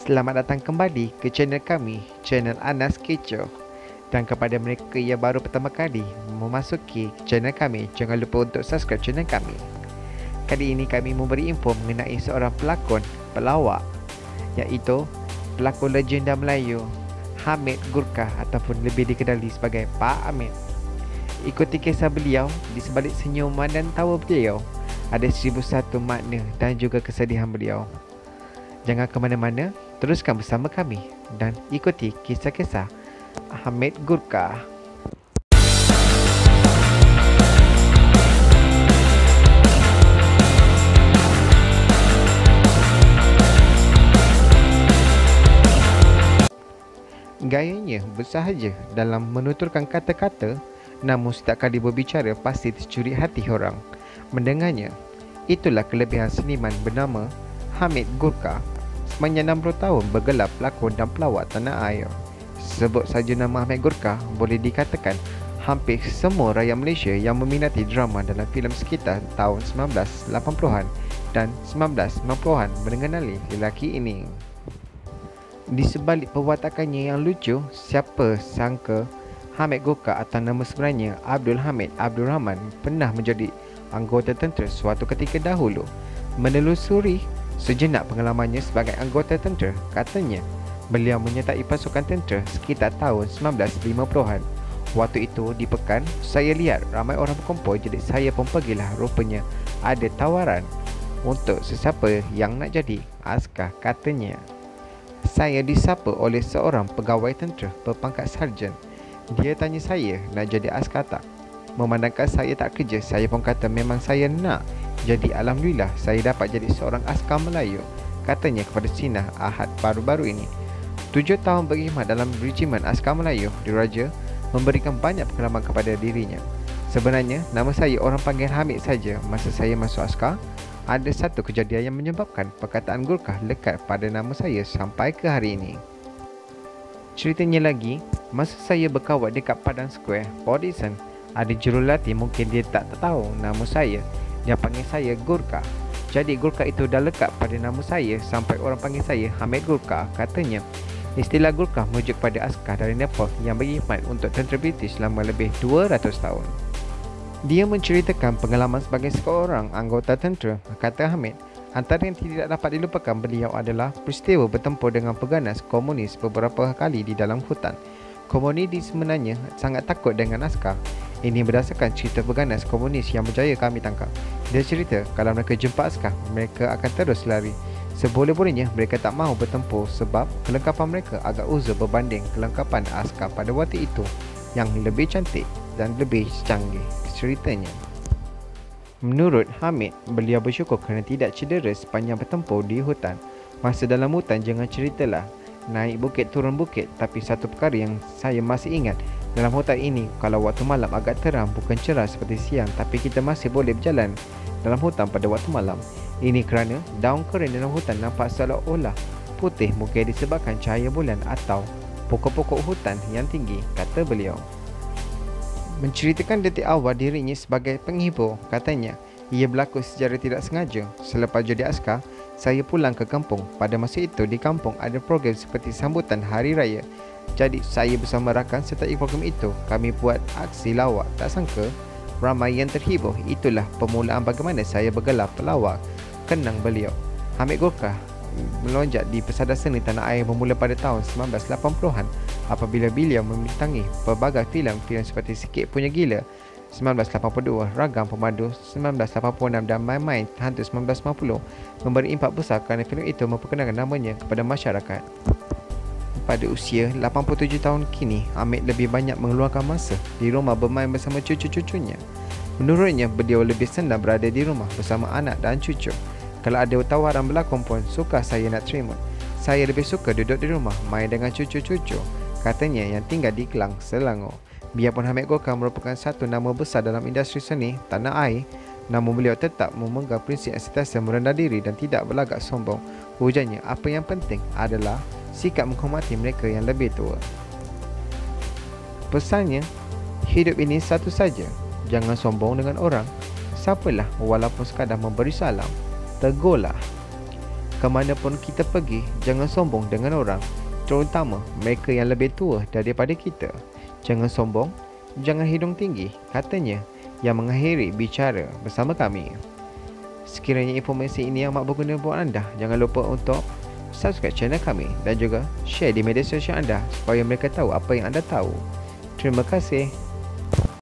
Selamat datang kembali ke channel kami, channel Anas Kecoh. Dan kepada mereka yang baru pertama kali memasuki channel kami, jangan lupa untuk subscribe channel kami. Kali ini kami memberi info mengenai seorang pelakon pelawak, iaitu pelakon legenda Melayu Hamid Gurkah ataupun lebih dikenali sebagai Pak Hamid. Ikuti kisah beliau. Di sebalik senyuman dan tawa beliau ada 1001 makna dan juga kesedihan beliau. Jangan ke mana-mana, teruskan bersama kami dan ikuti kisah-kisah Hamid Gurkah. Gayanya bersahaja dalam menuturkan kata-kata, namun setiap kali berbicara pasti tercuri hati orang mendengarnya. Itulah kelebihan seniman bernama Hamid Gurkah. Sepanjang 60 tahun bergelar pelakon dan pelawak tanah air. Sebut saja nama Hamid Gurkah, boleh dikatakan hampir semua rakyat Malaysia yang meminati drama dalam filem sekitar tahun 1980-an dan 1990-an mengenali lelaki ini. Di sebalik perwatakannya yang lucu, siapa sangka Hamid Gurkah atau nama sebenarnya Abdul Hamid Abdul Rahman pernah menjadi anggota tentera suatu ketika dahulu. Menelusuri sejenak pengalamannya sebagai anggota tentera, katanya beliau menyertai pasukan tentera sekitar tahun 1950-an. Waktu itu di Pekan, saya lihat ramai orang berkumpul, jadi saya pun pergilah. Rupanya ada tawaran untuk sesiapa yang nak jadi askar, katanya. Saya disapa oleh seorang pegawai tentera berpangkat sarjan. Dia tanya saya nak jadi askar tak. Memandangkan saya tak kerja, saya pun kata memang saya nak. Jadi alhamdulillah saya dapat jadi seorang askar Melayu, katanya kepada Sinar Ahad baru-baru ini. 7 tahun berkhidmat dalam regimen askar Melayu, diraja memberikan banyak pengalaman kepada dirinya. Sebenarnya nama saya orang panggil Hamid saja. Masa saya masuk askar, ada satu kejadian yang menyebabkan perkataan Gurkah lekat pada nama saya sampai ke hari ini. Ceritanya lagi, masa saya berkawal dekat Padang Square, Port Dickson, ada jurulatih, mungkin dia tak tahu nama saya. Dia panggil saya Gurkah. Jadi Gurkah itu dah lekat pada nama saya sampai orang panggil saya Hamid Gurkah, katanya. Istilah Gurkah merujuk pada askar dari Nepal yang berkhidmat untuk tentera British selama lebih 200 tahun. Dia menceritakan pengalaman sebagai seorang anggota tentera. Kata Hamid, antara yang tidak dapat dilupakan beliau adalah peristiwa bertempur dengan peganas komunis beberapa kali di dalam hutan. Komunis sebenarnya sangat takut dengan askar. Ini berdasarkan cerita peganas komunis yang berjaya kami tangkap. Dia cerita kalau mereka jumpa askar, mereka akan terus lari. Seboleh-bolehnya mereka tak mahu bertempur sebab kelengkapan mereka agak uzur berbanding kelengkapan askar pada waktu itu yang lebih cantik dan lebih canggih, ceritanya. Menurut Hamid, beliau bersyukur kerana tidak cedera sepanjang bertempur di hutan. Masa dalam hutan jangan ceritalah naik bukit turun bukit, tapi satu perkara yang saya masih ingat, dalam hutan ini kalau waktu malam agak terang, bukan cerah seperti siang, tapi kita masih boleh berjalan dalam hutan pada waktu malam. Ini kerana daun kering dalam hutan nampak seolah-olah putih, mungkin disebabkan cahaya bulan atau pokok-pokok hutan yang tinggi, kata beliau. Menceritakan detik awal dirinya sebagai penghibur, katanya ia berlaku secara tidak sengaja. Selepas jadi askar, saya pulang ke kampung. Pada masa itu di kampung ada program seperti sambutan hari raya. Jadi saya bersama rakan sertai program itu. Kami buat aksi lawak. Tak sangka ramai yang terhibur. Itulah permulaan bagaimana saya bergelar pelawak, kenang beliau. Hamid Gurkah melonjak di pesada seni tanah air bermula pada tahun 1980-an apabila beliau membintangi pelbagai filem-filem seperti Sikit Punya Gila 1982, Ragam Pemadu 1986 dan Main-Main Hantu 1990, memberi impak besar kerana filem itu memperkenalkan namanya kepada masyarakat. Pada usia 87 tahun kini, Hamid lebih banyak mengeluarkan masa di rumah bermain bersama cucu-cucunya. Menurutnya, beliau lebih senang berada di rumah bersama anak dan cucu. Kalau ada tawaran berlakon pun suka saya nak terima. Saya lebih suka duduk di rumah main dengan cucu-cucu, katanya yang tinggal di Kelang, Selangor. Biarpun Hamid Gurkah merupakan satu nama besar dalam industri seni tanah air, namun beliau tetap memegang prinsip sentiasa merendah diri dan tidak berlagak sombong. Ujarnya, apa yang penting adalah sikap menghormati mereka yang lebih tua. Pesannya, hidup ini satu saja. Jangan sombong dengan orang. Sapalah walaupun sekadar memberi salam. Tegurlah. Kemana pun kita pergi, jangan sombong dengan orang, terutama mereka yang lebih tua daripada kita. Jangan sombong, jangan hidung tinggi, katanya yang mengakhiri bicara bersama kami. Sekiranya informasi ini amat berguna buat anda, jangan lupa untuk subscribe channel kami dan juga share di media sosial anda supaya mereka tahu apa yang anda tahu. Terima kasih.